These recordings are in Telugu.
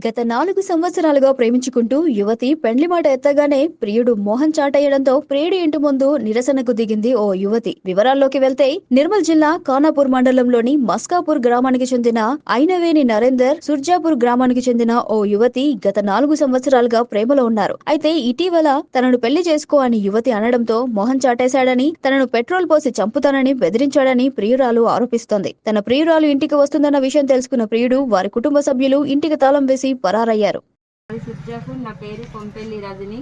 గత 4 సంవత్సరాలుగా ప్రేమించుకుంటూ యువతి పెండ్లి మాట ఎత్తగానే ప్రియుడు మోహన్ చాటేయడంతో ప్రియుడి ఇంటి ముందు నిరసనకు దిగింది ఓ యువతి. వివరాల్లోకి వెళ్తే నిర్మల్ జిల్లా ఖానాపూర్ మండలంలోని మస్కాపూర్ గ్రామానికి చెందిన ఐనవేణి నరేందర్ సుర్జాపూర్ గ్రామానికి చెందిన ఓ యువతి గత 4 సంవత్సరాలుగా ప్రేమలో ఉన్నారు. అయితే ఇటీవల తనను పెళ్లి చేసుకో అని యువతి అనడంతో మోహన్ చాటేశాడని, తనను పెట్రోల్ పోసి చంపుతానని బెదిరించాడని ప్రియురాలు ఆరోపిస్తోంది. తన ప్రియురాలు ఇంటికి వస్తుందన్న విషయం తెలుసుకున్న ప్రియుడు, వారి కుటుంబ సభ్యులు ఇంటికి తాళం వేసి పరారయ్యారు. నా పేరు కొంపెల్లి రజని.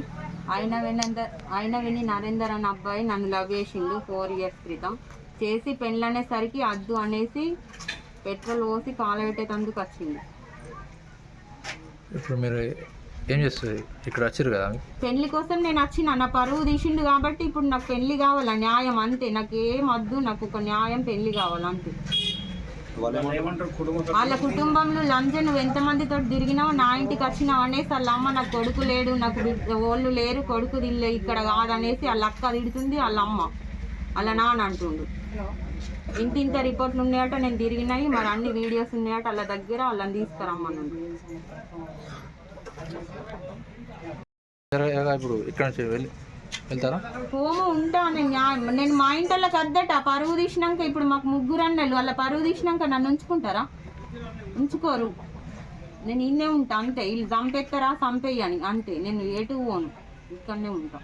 అయినవిని నరేందర్ అన్న అబ్బాయి నన్ను లవ్ చేసిండు 4 years క్రితం. చేసి పెళ్ళనేసరికి అద్దు అనేసి పెట్రోల్ పోసి కాలబెట్టేందుకు వచ్చింది. ఇప్పుడు మీరు ఏం చేస్తారు? ఇక్కడ వచ్చారు కదా, పెళ్లి కోసం నేను వచ్చిన, నా పరువు తీసిండు కాబట్టి ఇప్పుడు నాకు పెళ్లి కావాలా, న్యాయం అంతే. నాకు ఏం వద్దు, నాకు ఒక న్యాయం, పెళ్లి కావాలంతే. వాళ్ళ కుటుంబంలో లంచ నువ్వు ఎంతమందితో తిరిగినావు, నా ఇంటికి వచ్చినావు అనేసి వాళ్ళ అమ్మ నాకు కొడుకు లేడు, నాకు వాళ్ళు లేరు, కొడుకు తిల్లే ఇక్కడ కాదనేసి వాళ్ళ అక్క తిడుతుంది, వాళ్ళ అమ్మ వాళ్ళ నాన్న అంటుండు. ఇంత రిపోర్ట్లు ఉన్నాయట, నేను తిరిగినాయి, మరి అన్ని వీడియోస్ ఉన్నాయట వాళ్ళ దగ్గర, వాళ్ళని తీసుకురమ్మను. ఇప్పుడు ఇక్కడ నుంచి వెళ్తారా? హోము ఉంటా నేను మా ఇంట్లోకి అద్దట పరువు తీసినాక. ఇప్పుడు మాకు 3 అన్నలు, వాళ్ళ పరువు తీసినాక నన్ను ఉంచుకుంటారా? ఉంచుకోరు. నేను ఇన్నే ఉంటా అంతే. వీళ్ళు చంపేస్తారా చంపేయని అంతే. నేను ఎటు పోను, ఇక్కడనే ఉంటా.